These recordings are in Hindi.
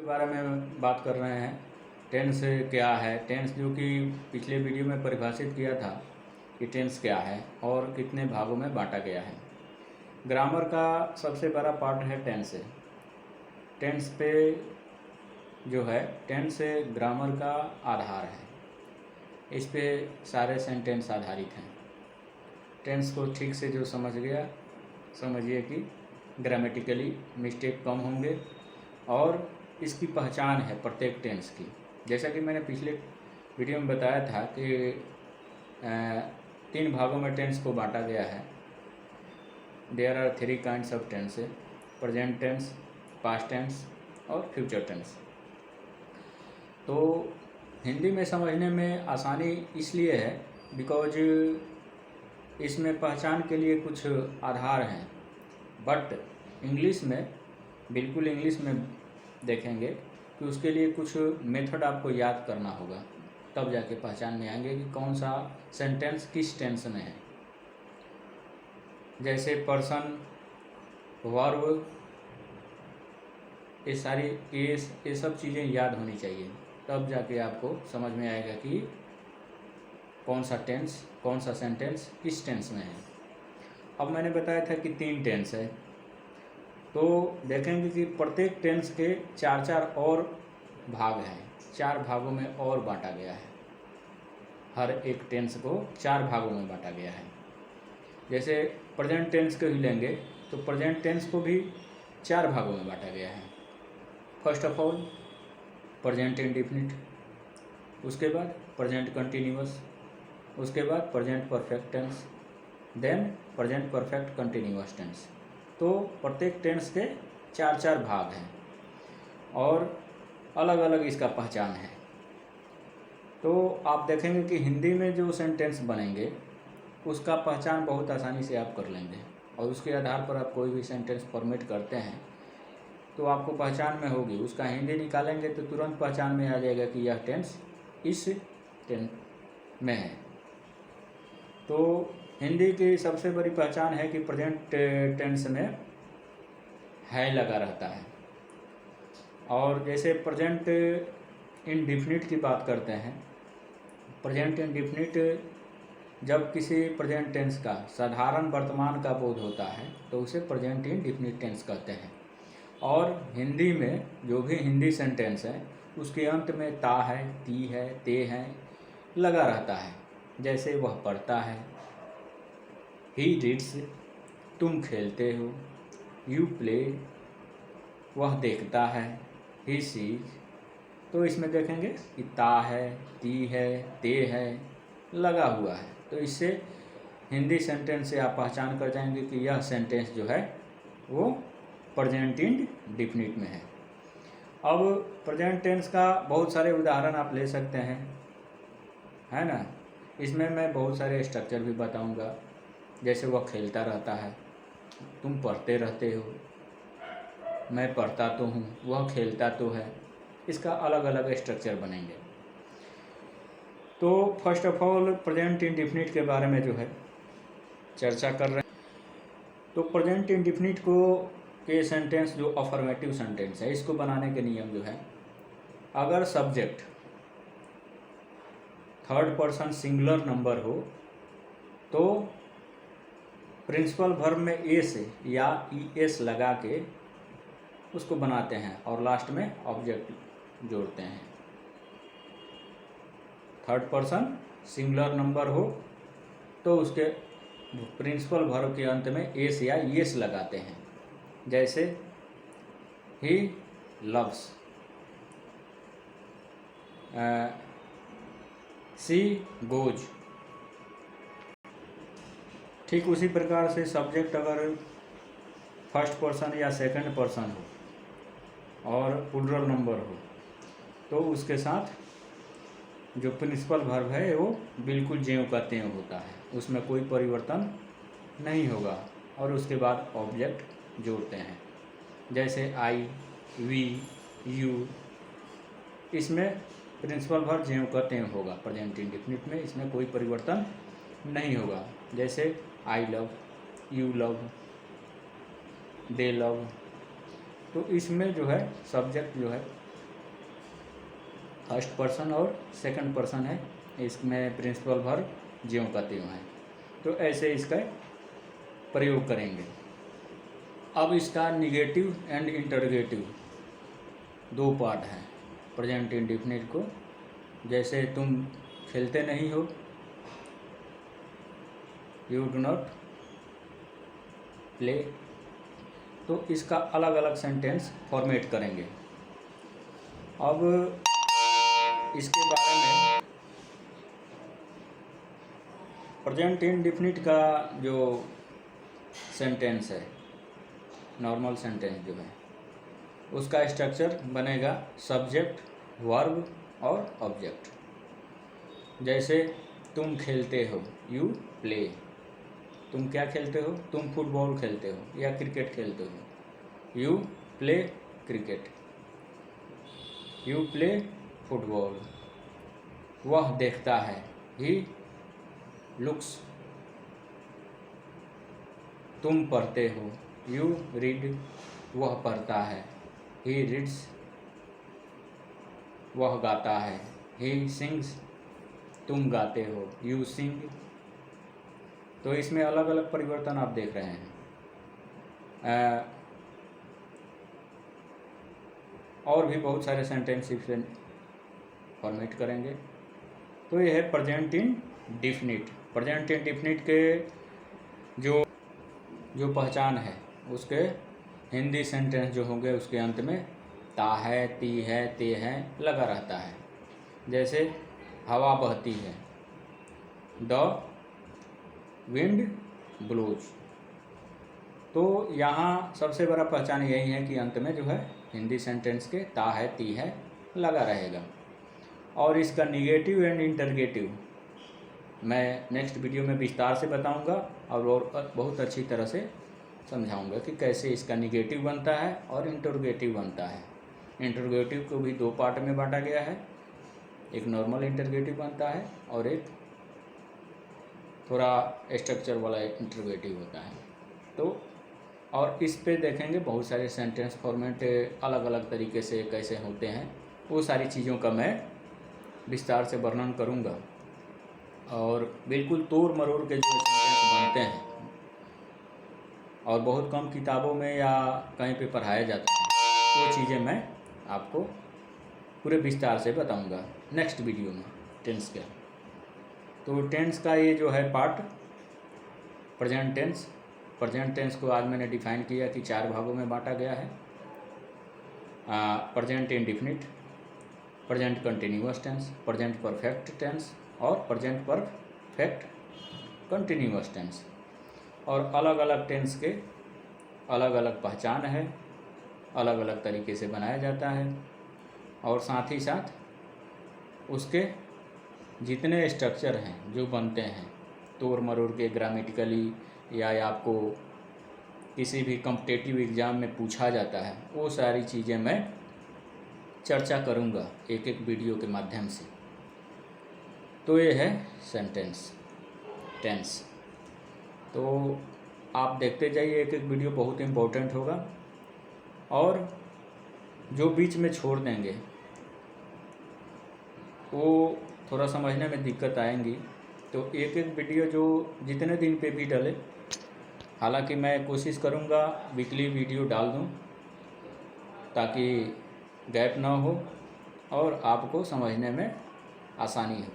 के बारे में बात कर रहे हैं। टेंस क्या है? टेंस जो कि पिछले वीडियो में परिभाषित किया था कि टेंस क्या है और कितने भागों में बांटा गया है। ग्रामर का सबसे बड़ा पार्ट है टेंस। टेंस पे जो है, टेंस ग्रामर का आधार है। इस पे सारे सेंटेंस आधारित हैं। टेंस को ठीक से जो समझ गया, समझिए कि ग्रामेटिकली मिस्टेक कम होंगे और इसकी पहचान है प्रत्येक टेंस की। जैसा कि मैंने पिछले वीडियो में बताया था कि 3 भागों में टेंस को बांटा गया है। There are 3 kinds of tense: present tense, past tense और फ्यूचर टेंस। तो हिंदी में समझने में आसानी इसलिए है बिकॉज इसमें पहचान के लिए कुछ आधार हैं। बट इंग्लिश में, बिल्कुल इंग्लिश में देखेंगे कि उसके लिए कुछ मेथड आपको याद करना होगा, तब जाके पहचान में आएंगे कि कौन सा सेंटेंस किस टेंस में है। जैसे पर्सन, वर्ब, ये सब चीज़ें याद होनी चाहिए, तब जाके आपको समझ में आएगा कि कौन सा टेंस, कौन सा सेंटेंस किस टेंस में है। अब मैंने बताया था कि 3 टेंस है, तो देखेंगे कि प्रत्येक टेंस के 4 और भाग हैं। 4 भागों में और बांटा गया है। हर एक टेंस को 4 भागों में बांटा गया है। जैसे प्रेजेंट टेंस को ही लेंगे तो प्रेजेंट टेंस को भी 4 भागों में बांटा गया है। First of all present indefinite, उसके बाद प्रेजेंट कंटिन्यूअस, उसके बाद present perfect tense, then present perfect continuous tense. तो प्रत्येक टेंस के 4 भाग हैं और अलग अलग इसका पहचान है। तो आप देखेंगे कि हिंदी में जो सेंटेंस बनेंगे उसका पहचान बहुत आसानी से आप कर लेंगे, और उसके आधार पर आप कोई भी सेंटेंस फॉर्मेट करते हैं तो आपको पहचान में होगी। उसका हिंदी निकालेंगे तो तुरंत पहचान में आ जाएगा कि यह टेंस इस टेंस में है। तो हिंदी की सबसे बड़ी पहचान है कि प्रेजेंट टेंस में है लगा रहता है। और जैसे प्रेजेंट इंडेफिनिट की बात करते हैं, प्रेजेंट इंडेफिनिट जब किसी प्रेजेंट टेंस का साधारण वर्तमान का बोध होता है तो उसे प्रेजेंट इंडेफिनिट टेंस कहते हैं। और हिंदी में जो भी हिंदी सेंटेंस है उसके अंत में ता है, ती है, ते है लगा रहता है। जैसे वह पढ़ता है, ही रीड्स, तुम खेलते हो, यू प्ले, वह देखता है, ही सीज। तो इसमें देखेंगे कि ता है, ती है, ते है लगा हुआ है। तो इससे हिंदी सेंटेंस से आप पहचान कर जाएंगे कि यह सेंटेंस जो है वो प्रेजेंट इंडेफिनिट में है। अब प्रेजेंट टेंस का बहुत सारे उदाहरण आप ले सकते हैं, है ना। इसमें मैं बहुत सारे स्ट्रक्चर भी बताऊंगा। जैसे वह खेलता रहता है, तुम पढ़ते रहते हो, मैं पढ़ता तो हूँ, वह खेलता तो है। इसका अलग अलग स्ट्रक्चर बनेंगे। तो first of all present indefinite के बारे में जो है चर्चा कर रहे हैं। तो प्रेजेंट इंडेफिनिट को के सेंटेंस जो अफर्मेटिव सेंटेंस है, इसको बनाने के नियम जो है, अगर subject third person singular number हो तो प्रिंसिपल वर्ब में ए से या ई एस लगा के उसको बनाते हैं और लास्ट में ऑब्जेक्ट जोड़ते हैं। थर्ड पर्सन सिंगुलर नंबर हो तो उसके प्रिंसिपल वर्ब के अंत में एस या येस लगाते हैं। जैसे ही लव्स, सी गोज। ठीक उसी प्रकार से सब्जेक्ट अगर फर्स्ट पर्सन या सेकंड पर्सन हो और प्लूरल नंबर हो तो उसके साथ जो प्रिंसिपल वर्ब है वो बिल्कुल ज्यों का त्यों होता है, उसमें कोई परिवर्तन नहीं होगा और उसके बाद ऑब्जेक्ट जोड़ते हैं। जैसे आई, वी, यू, इसमें प्रिंसिपल वर्ब ज्यों का त्यों होगा प्रेजेंट इंडेफिनिट में, इसमें कोई परिवर्तन नहीं होगा। जैसे I love, you love, they love. तो इसमें जो है सब्जेक्ट जो है फर्स्ट पर्सन और सेकंड पर्सन है, इसमें प्रिंसिपल वर्ब ज्यों का त्यों है। तो ऐसे इसका प्रयोग करेंगे। अब इसका निगेटिव एंड इंटरोगेटिव दो पार्ट हैं प्रेजेंट इंडेफिनिट को। जैसे तुम खेलते नहीं हो, यू डू नॉट प्ले, तो इसका अलग अलग सेंटेंस फॉर्मेट करेंगे। अब इसके बारे में प्रेजेंट इंडेफिनिट का जो सेंटेंस है, नॉर्मल सेंटेंस जो है, उसका स्ट्रक्चर बनेगा सब्जेक्ट, वर्ब और ऑब्जेक्ट। जैसे तुम खेलते हो, यू प्ले, तुम क्या खेलते हो, तुम फुटबॉल खेलते हो या क्रिकेट खेलते हो, you play cricket, you play football. वह देखता है, ही लुक्स। तुम पढ़ते हो, यू रीड, वह पढ़ता है, ही रीड्स। वह गाता है, ही सिंग्स, तुम गाते हो, यू सिंग। तो इसमें अलग अलग परिवर्तन आप देख रहे हैं। और भी बहुत सारे सेंटेंस इसमें फॉर्मेट करेंगे। तो ये है प्रेजेंट इंडेफिनिट। प्रेजेंट इंडेफिनिट के जो पहचान है, उसके हिंदी सेंटेंस जो होंगे उसके अंत में ता है, ती है, ते है लगा रहता है। जैसे हवा बहती है, द विंड ब्लोज। तो यहाँ सबसे बड़ा पहचान यही है कि अंत में जो है हिंदी सेंटेंस के ता है, ती है लगा रहेगा। और इसका निगेटिव एंड इंटरगेटिव मैं नेक्स्ट वीडियो में विस्तार से बताऊंगा और बहुत अच्छी तरह से समझाऊंगा कि कैसे इसका निगेटिव बनता है और इंटरोगेटिव बनता है। इंटरोगेटिव को भी दो पार्ट में बांटा गया है, एक नॉर्मल इंटरोगेटिव बनता है और एक थोड़ा स्ट्रक्चर वाला इंटरोगेटिव होता है। तो और इस पे देखेंगे बहुत सारे सेंटेंस फॉर्मेट अलग अलग तरीके से कैसे होते हैं, वो सारी चीज़ों का मैं विस्तार से वर्णन करूँगा। और बिल्कुल तोड़ मरोड़ के जो सेंटेंस बनते हैं और बहुत कम किताबों में या कहीं पे पढ़ाया जाता है, वो चीज़ें मैं आपको पूरे विस्तार से बताऊंगा नेक्स्ट वीडियो में टेंस के। तो टेंस का ये जो है part present tense. Present tense को आज मैंने डिफाइन किया कि 4 भागों में बांटा गया है। Present indefinite, present continuous tense, present perfect tense और प्रेजेंट परफेक्ट कंटिन्यूअस टेंस। और अलग अलग टेंस के अलग अलग पहचान है, अलग अलग तरीके से बनाया जाता है। और साथ ही साथ उसके जितने स्ट्रक्चर हैं जो बनते हैं तोड़ मरोड़ के, ग्रामेटिकली या आपको किसी भी कॉम्पिटिटिव एग्ज़ाम में पूछा जाता है, वो सारी चीज़ें मैं चर्चा करूँगा एक एक वीडियो के माध्यम से। तो ये है सेंटेंस टेंस। तो आप देखते जाइए, एक एक वीडियो बहुत इम्पोर्टेंट होगा। और जो बीच में छोड़ देंगे वो थोड़ा समझने में दिक्कत आएंगी। तो एक एक वीडियो जो जितने दिन पे भी डले, हालांकि मैं कोशिश करूँगा वीकली वीडियो डाल दूँ ताकि गैप ना हो और आपको समझने में आसानी हो।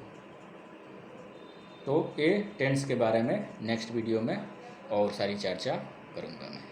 तो ये टेंस के बारे में नेक्स्ट वीडियो में और सारी चर्चा करूँगा मैं।